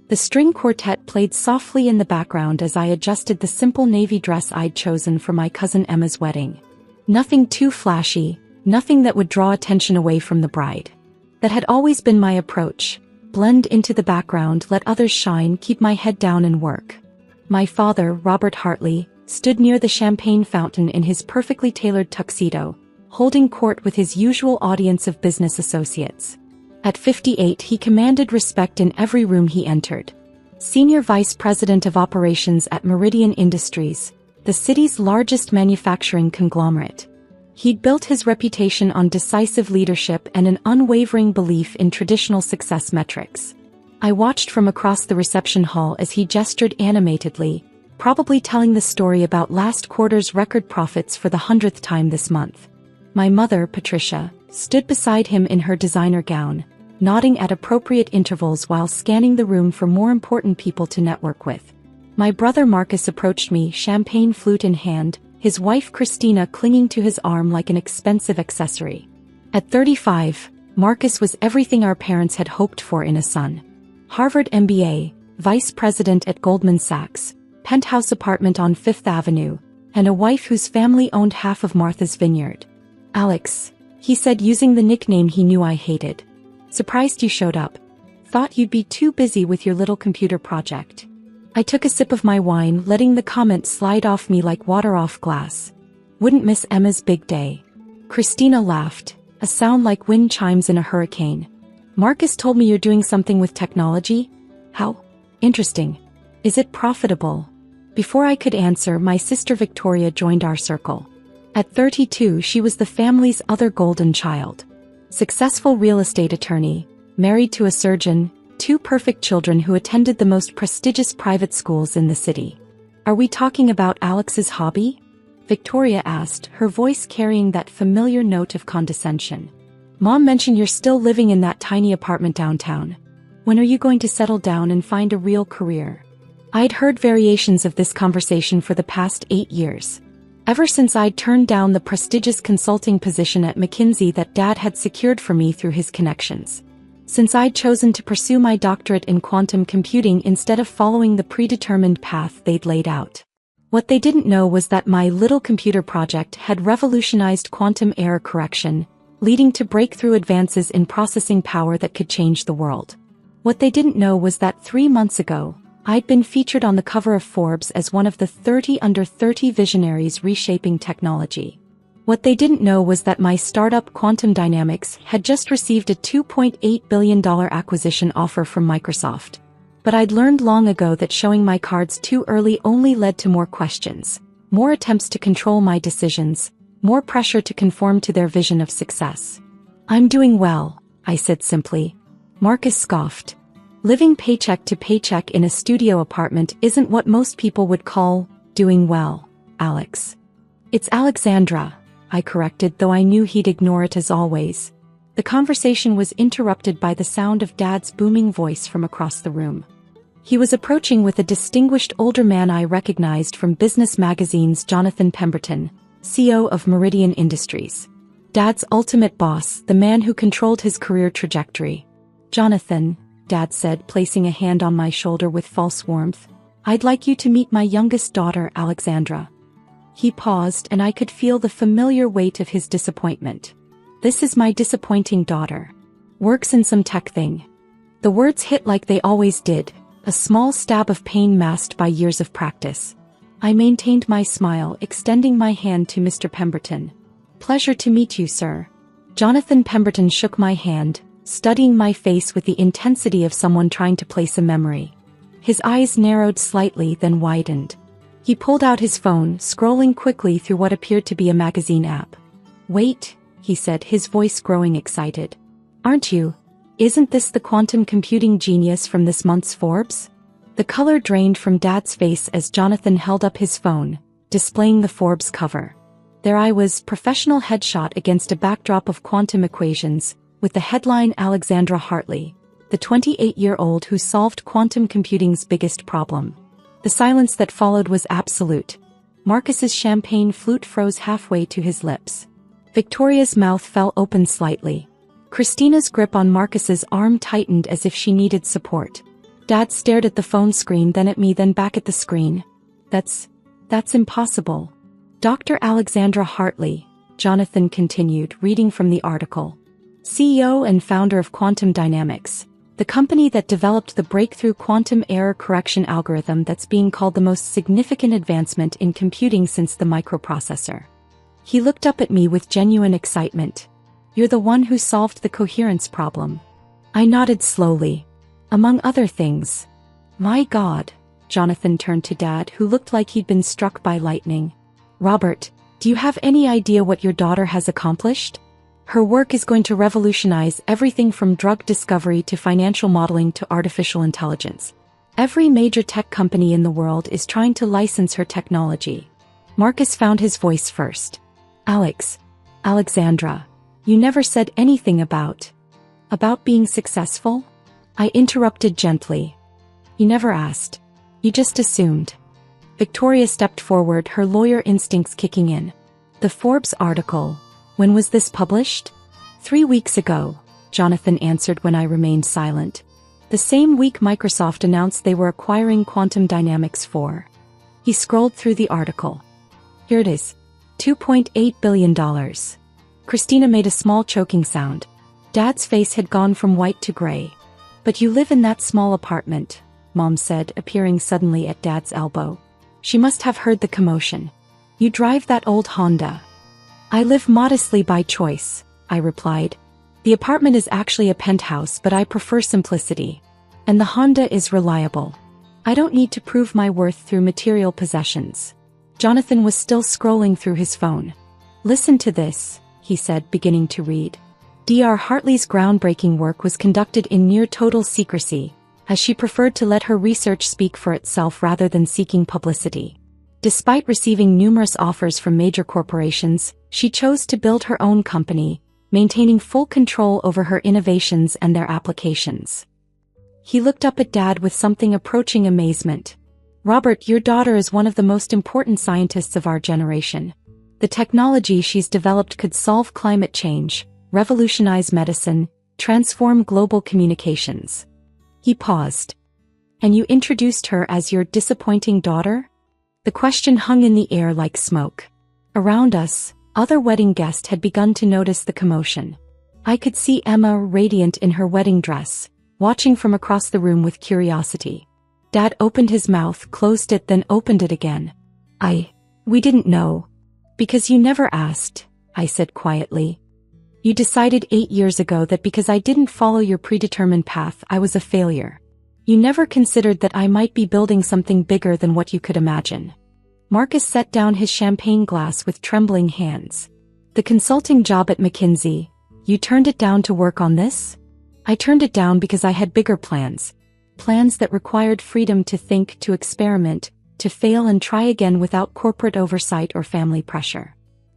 The string quartet played softly in the background as I adjusted the simple navy dress I'd chosen for my cousin Emma's wedding. Nothing too flashy, nothing that would draw attention away from the bride. That had always been my approach. Blend into the background, let others shine, keep my head down and work. My father, Robert Hartley, stood near the champagne fountain in his perfectly tailored tuxedo, holding court with his usual audience of business associates. At 58, he commanded respect in every room he entered. Senior Vice President of Operations at Meridian Industries, the city's largest manufacturing conglomerate. He'd built his reputation on decisive leadership and an unwavering belief in traditional success metrics. I watched from across the reception hall as he gestured animatedly, probably telling the story about last quarter's record profits for the 100th time this month. My mother, Patricia, stood beside him in her designer gown, nodding at appropriate intervals while scanning the room for more important people to network with. My brother Marcus approached me, champagne flute in hand, his wife Christina clinging to his arm like an expensive accessory. At 35, Marcus was everything our parents had hoped for in a son. Harvard MBA, vice president at Goldman Sachs, penthouse apartment on Fifth Avenue, and a wife whose family owned half of Martha's Vineyard. "Alex," he said using the nickname he knew I hated. "Surprised you showed up. Thought you'd be too busy with your little computer project." I took a sip of my wine, letting the comment slide off me like water off glass. "Wouldn't miss Emma's big day." Christina laughed, a sound like wind chimes in a hurricane. "Marcus told me you're doing something with technology? How? Interesting. Is it profitable?" Before I could answer, my sister Victoria joined our circle. At 32, she was the family's other golden child. Successful real estate attorney, married to a surgeon, 2 perfect children who attended the most prestigious private schools in the city. "Are we talking about Alex's hobby?" Victoria asked, her voice carrying that familiar note of condescension. "Mom mentioned you're still living in that tiny apartment downtown. When are you going to settle down and find a real career?" I'd heard variations of this conversation for the past 8 years. Ever since I'd turned down the prestigious consulting position at McKinsey that Dad had secured for me through his connections. Since I'd chosen to pursue my doctorate in quantum computing instead of following the predetermined path they'd laid out. What they didn't know was that my little computer project had revolutionized quantum error correction, leading to breakthrough advances in processing power that could change the world. What they didn't know was that 3 months ago, I'd been featured on the cover of Forbes as one of the 30 under 30 visionaries reshaping technology. What they didn't know was that my startup Quantum Dynamics had just received a $2.8 billion acquisition offer from Microsoft. But I'd learned long ago that showing my cards too early only led to more questions, more attempts to control my decisions, more pressure to conform to their vision of success. "I'm doing well," I said simply. Marcus scoffed. "Living paycheck to paycheck in a studio apartment isn't what most people would call doing well, Alex." "It's Alexandra," I corrected, though I knew he'd ignore it as always. The conversation was interrupted by the sound of Dad's booming voice from across the room. He was approaching with a distinguished older man I recognized from Business Magazine's Jonathan Pemberton, CEO of Meridian Industries. Dad's ultimate boss, the man who controlled his career trajectory. "Jonathan," Dad said, placing a hand on my shoulder with false warmth, "I'd like you to meet my youngest daughter, Alexandra." He paused, and I could feel the familiar weight of his disappointment. "This is my disappointing daughter. Works in some tech thing." The words hit like they always did, a small stab of pain masked by years of practice. I maintained my smile, extending my hand to Mr. Pemberton. "Pleasure to meet you, sir." Jonathan Pemberton shook my hand, studying my face with the intensity of someone trying to place a memory. His eyes narrowed slightly, then widened. He pulled out his phone, scrolling quickly through what appeared to be a magazine app. "Wait," he said, his voice growing excited. "Aren't you? Isn't this the quantum computing genius from this month's Forbes?" The color drained from Dad's face as Jonathan held up his phone, displaying the Forbes cover. There I was, professional headshot against a backdrop of quantum equations, with the headline Alexandra Hartley, the 28-year-old who solved quantum computing's biggest problem. The silence that followed was absolute. Marcus's champagne flute froze halfway to his lips. Victoria's mouth fell open slightly. Christina's grip on Marcus's arm tightened as if she needed support. Dad stared at the phone screen, then at me, then back at the screen. That's impossible. Dr. Alexandra Hartley, Jonathan continued, reading from the article. CEO and founder of Quantum Dynamics, the company that developed the breakthrough quantum error correction algorithm that's being called the most significant advancement in computing since the microprocessor. He looked up at me with genuine excitement. You're the one who solved the coherence problem. I nodded slowly. Among other things. My God. Jonathan turned to Dad, who looked like he'd been struck by lightning. Robert, do you have any idea what your daughter has accomplished? Her work is going to revolutionize everything from drug discovery to financial modeling to artificial intelligence. Every major tech company in the world is trying to license her technology. Marcus found his voice first. Alexandra, you never said anything about being successful? I interrupted gently. You never asked. You just assumed. Victoria stepped forward, her lawyer instincts kicking in. The Forbes article. When was this published? 3 weeks ago, Jonathan answered when I remained silent. The same week Microsoft announced they were acquiring Quantum Dynamics for. He scrolled through the article. Here it is. $2.8 billion. Christina made a small choking sound. Dad's face had gone from white to gray. But you live in that small apartment, Mom said, appearing suddenly at Dad's elbow. She must have heard the commotion. You drive that old Honda. I live modestly by choice, I replied. The apartment is actually a penthouse, but I prefer simplicity. And the Honda is reliable. I don't need to prove my worth through material possessions. Jonathan was still scrolling through his phone. Listen to this, he said, beginning to read. Dr. Hartley's groundbreaking work was conducted in near total secrecy, as she preferred to let her research speak for itself rather than seeking publicity. Despite receiving numerous offers from major corporations, she chose to build her own company, maintaining full control over her innovations and their applications. He looked up at Dad with something approaching amazement. Robert, your daughter is one of the most important scientists of our generation. The technology she's developed could solve climate change, revolutionize medicine, transform global communications. He paused. And you introduced her as your disappointing daughter? The question hung in the air like smoke. Around us, other wedding guests had begun to notice the commotion. I could see Emma, radiant in her wedding dress, watching from across the room with curiosity. Dad opened his mouth, closed it, then opened it again. We didn't know. Because you never asked, I said quietly. You decided 8 years ago that because I didn't follow your predetermined path, I was a failure. You never considered that I might be building something bigger than what you could imagine. Marcus set down his champagne glass with trembling hands. The consulting job at McKinsey, you turned it down to work on this? I turned it down because I had bigger plans. Plans that required freedom to think, to experiment, to fail and try again without corporate oversight or family pressure.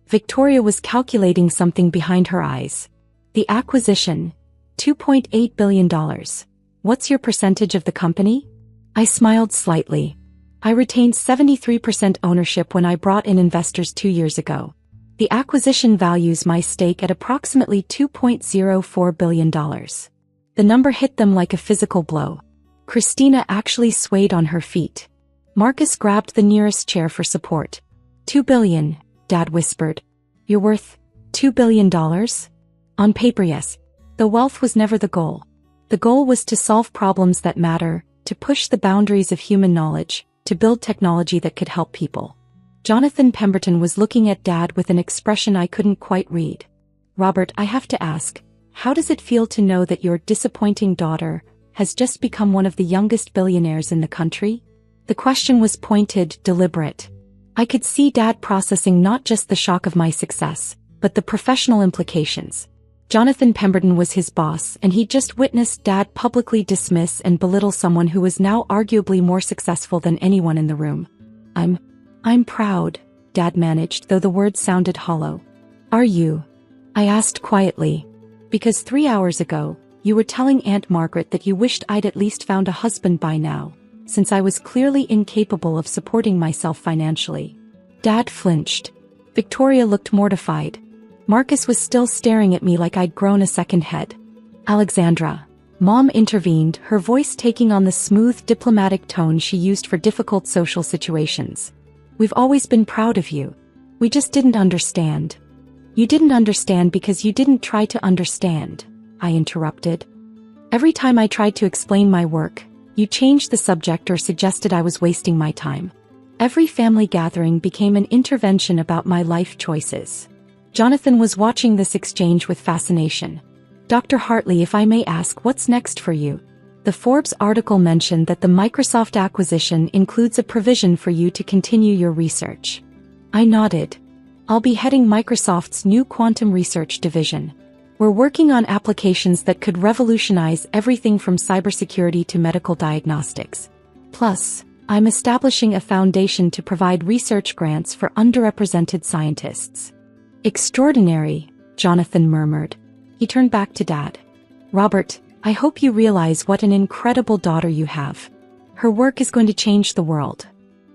Victoria was calculating something behind her eyes. The acquisition, $2.8 billion. What's your percentage of the company? I smiled slightly. I retained 73% ownership when I brought in investors 2 years ago. The acquisition values my stake at approximately $2.04 billion. The number hit them like a physical blow. Christina actually swayed on her feet. Marcus grabbed the nearest chair for support. $2 billion, Dad whispered. You're worth $2 billion? On paper, yes. The wealth was never the goal. The goal was to solve problems that matter, to push the boundaries of human knowledge, to build technology that could help people. Jonathan Pemberton was looking at Dad with an expression I couldn't quite read. Robert, I have to ask, how does it feel to know that your disappointing daughter has just become one of the youngest billionaires in the country? The question was pointed, deliberate. I could see Dad processing not just the shock of my success, but the professional implications. Jonathan Pemberton was his boss, and he'd just witnessed Dad publicly dismiss and belittle someone who was now arguably more successful than anyone in the room. I'm proud, Dad managed, though the words sounded hollow. Are you? I asked quietly. Because 3 hours ago, you were telling Aunt Margaret that you wished I'd at least found a husband by now, since I was clearly incapable of supporting myself financially. Dad flinched. Victoria looked mortified. Marcus was still staring at me like I'd grown a second head. Alexandra, Mom intervened, her voice taking on the smooth, diplomatic tone she used for difficult social situations. We've always been proud of you. We just didn't understand. You didn't understand because you didn't try to understand, I interrupted. Every time I tried to explain my work, you changed the subject or suggested I was wasting my time. Every family gathering became an intervention about my life choices. Jonathan was watching this exchange with fascination. Dr. Hartley, if I may ask, what's next for you? The Forbes article mentioned that the Microsoft acquisition includes a provision for you to continue your research. I nodded. I'll be heading Microsoft's new quantum research division. We're working on applications that could revolutionize everything from cybersecurity to medical diagnostics. Plus, I'm establishing a foundation to provide research grants for underrepresented scientists. Extraordinary, Jonathan murmured. He turned back to Dad. Robert, I hope you realize what an incredible daughter you have. Her work is going to change the world.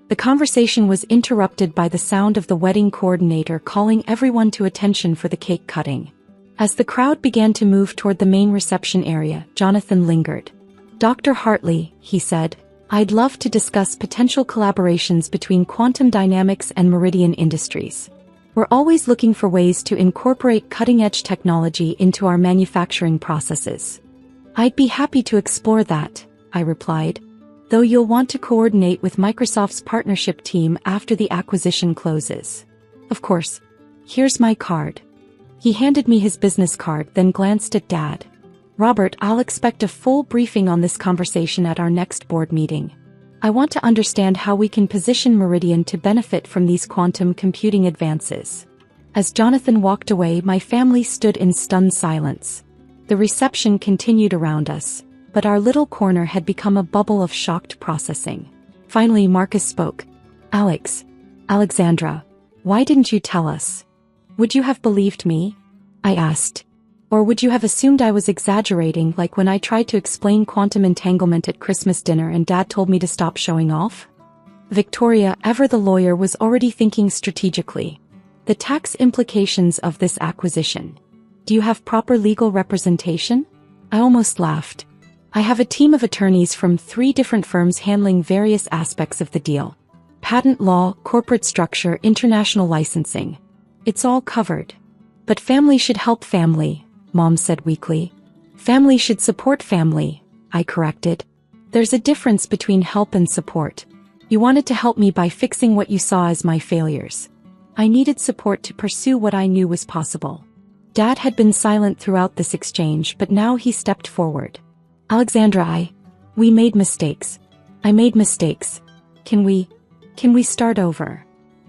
The conversation was interrupted by the sound of the wedding coordinator calling everyone to attention for the cake cutting. As the crowd began to move toward the main reception area, Jonathan lingered. Dr. Hartley, he said, I'd love to discuss potential collaborations between quantum dynamics and Meridian Industries. We're always looking for ways to incorporate cutting-edge technology into our manufacturing processes. I'd be happy to explore that, I replied, though you'll want to coordinate with Microsoft's partnership team after the acquisition closes. Of course. Here's my card. He handed me his business card, then glanced at Dad. Robert, I'll expect a full briefing on this conversation at our next board meeting. I want to understand how we can position Meridian to benefit from these quantum computing advances. As Jonathan walked away, my family stood in stunned silence. The reception continued around us, but our little corner had become a bubble of shocked processing. Finally, Marcus spoke. Alexandra, why didn't you tell us? Would you have believed me? I asked. Or would you have assumed I was exaggerating, like when I tried to explain quantum entanglement at Christmas dinner and Dad told me to stop showing off? Victoria, ever the lawyer, was already thinking strategically. The tax implications of this acquisition. Do you have proper legal representation? I almost laughed. I have a team of attorneys from 3 different firms handling various aspects of the deal. Patent law, corporate structure, international licensing. It's all covered. But family should help family, Mom said weakly. Family should support family, I corrected. There's a difference between help and support. You wanted to help me by fixing what you saw as my failures. I needed support to pursue what I knew was possible. Dad had been silent throughout this exchange, but now he stepped forward. Alexandra, we made mistakes. I made mistakes. Can we start over?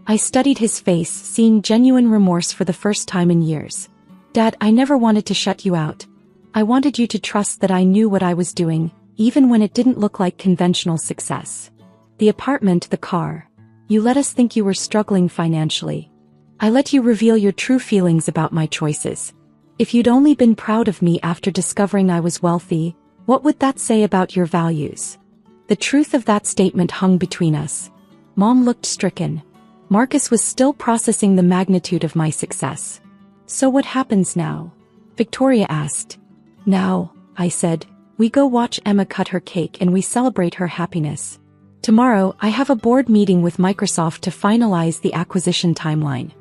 I studied his face, seeing genuine remorse for the first time in years. Dad, I never wanted to shut you out. I wanted you to trust that I knew what I was doing, even when it didn't look like conventional success. The apartment, the car. You let us think you were struggling financially. I let you reveal your true feelings about my choices. If you'd only been proud of me after discovering I was wealthy, what would that say about your values? The truth of that statement hung between us. Mom looked stricken. Marcus was still processing the magnitude of my success. So what happens now? Victoria asked. Now, I said, we go watch Emma cut her cake and we celebrate her happiness. Tomorrow, I have a board meeting with Microsoft to finalize the acquisition timeline.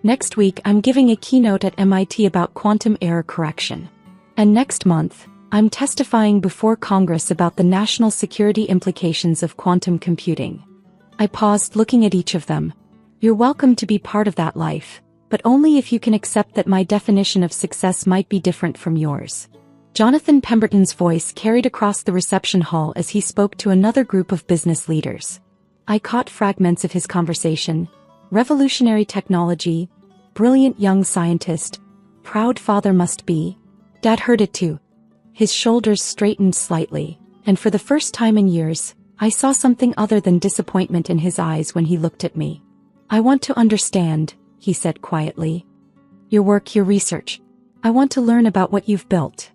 Next week, I'm giving a keynote at MIT about quantum error correction. And next month, I'm testifying before Congress about the national security implications of quantum computing. I paused, looking at each of them. You're welcome to be part of that life, but only if you can accept that my definition of success might be different from yours. Jonathan Pemberton's voice carried across the reception hall as he spoke to another group of business leaders. I caught fragments of his conversation. Revolutionary technology, brilliant young scientist, proud father must be. Dad heard it too. His shoulders straightened slightly, and for the first time in years, I saw something other than disappointment in his eyes when he looked at me. I want to understand, he said quietly. Your work, your research. I want to learn about what you've built.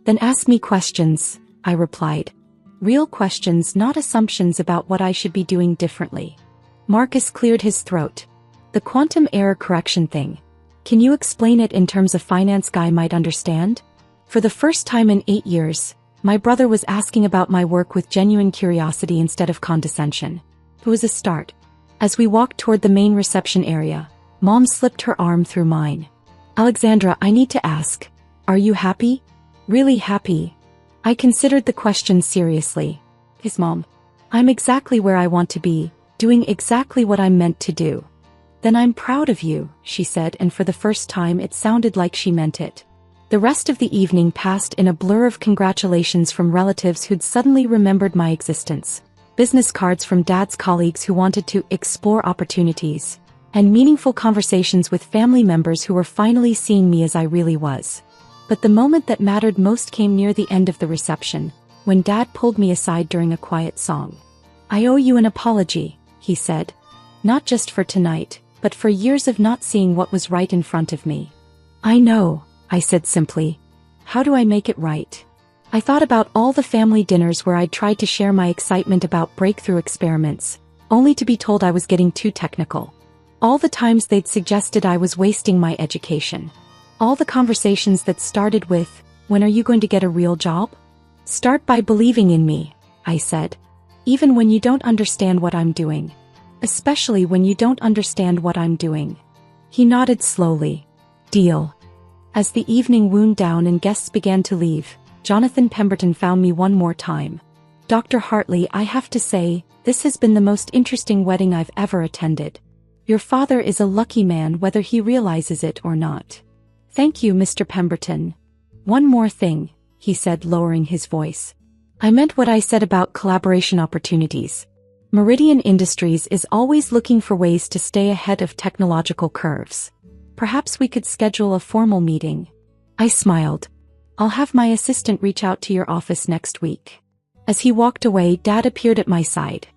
Then ask me questions, I replied. Real questions, not assumptions about what I should be doing differently. Marcus cleared his throat. The quantum error correction thing. Can you explain it in terms a finance guy might understand? For the first time in 8 years, My brother was asking about my work with genuine curiosity instead of condescension. It was a start. As we walked toward the main reception area, Mom slipped her arm through mine. "Alexandra, I need to ask. Are you happy? Really happy?" I considered the question seriously. "Yes, Mom. I'm exactly where I want to be, doing exactly what I'm meant to do." "Then I'm proud of you," she said, and for the first time it sounded like she meant it. The rest of the evening passed in a blur of congratulations from relatives who'd suddenly remembered my existence, business cards from Dad's colleagues who wanted to explore opportunities, and meaningful conversations with family members who were finally seeing me as I really was. But the moment that mattered most came near the end of the reception, when Dad pulled me aside during a quiet song. "I owe you an apology," he said. "Not just for tonight, but for years of not seeing what was right in front of me." "I know," I said simply. "How do I make it right?" I thought about all the family dinners where I'd tried to share my excitement about breakthrough experiments, only to be told I was getting too technical. All the times they'd suggested I was wasting my education. All the conversations that started with, "When are you going to get a real job?" "Start by believing in me," I said. "Even when you don't understand what I'm doing. Especially when you don't understand what I'm doing." He nodded slowly. "Deal." As the evening wound down and guests began to leave, Jonathan Pemberton found me one more time. "Dr. Hartley, I have to say, this has been the most interesting wedding I've ever attended. Your father is a lucky man whether he realizes it or not." "Thank you, Mr. Pemberton. One more thing," he said, lowering his voice. "I meant what I said about collaboration opportunities. Meridian Industries is always looking for ways to stay ahead of technological curves. Perhaps we could schedule a formal meeting." I smiled. "I'll have my assistant reach out to your office next week." As he walked away, Dad appeared at my side.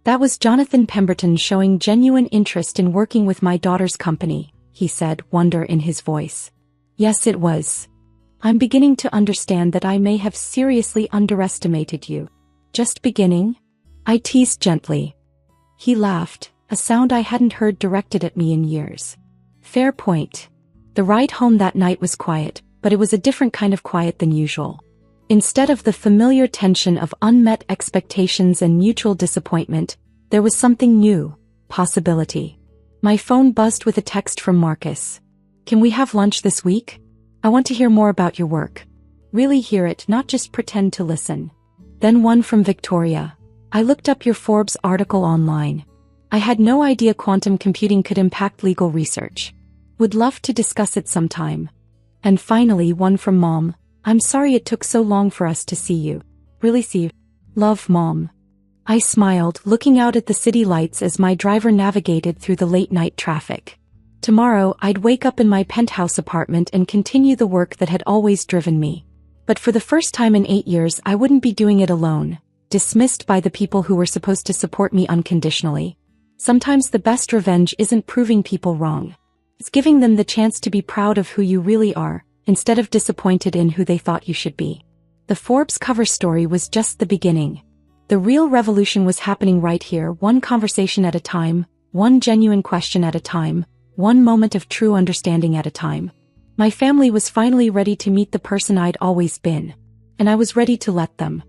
"That was Jonathan Pemberton showing genuine interest in working with my daughter's company," he said, wonder in his voice. "Yes, it was. I'm beginning to understand that I may have seriously underestimated you." "Just beginning?" I teased gently. He laughed, a sound I hadn't heard directed at me in years. "Fair point." The ride home that night was quiet, but it was a different kind of quiet than usual. Instead of the familiar tension of unmet expectations and mutual disappointment, there was something new, possibility. My phone buzzed with a text from Marcus. "Can we have lunch this week? I want to hear more about your work. Really hear it, not just pretend to listen." Then one from Victoria. "I looked up your Forbes article online. I had no idea quantum computing could impact legal research. Would love to discuss it sometime." And finally one from Mom. "I'm sorry it took so long for us to see you. Really see you. Love, Mom." I smiled, looking out at the city lights as my driver navigated through the late-night traffic. Tomorrow, I'd wake up in my penthouse apartment and continue the work that had always driven me. But for the first time in 8 years, I wouldn't be doing it alone, dismissed by the people who were supposed to support me unconditionally. Sometimes the best revenge isn't proving people wrong. It's giving them the chance to be proud of who you really are, instead of disappointed in who they thought you should be. The Forbes cover story was just the beginning. The real revolution was happening right here, one conversation at a time, one genuine question at a time, one moment of true understanding at a time. My family was finally ready to meet the person I'd always been. And I was ready to let them.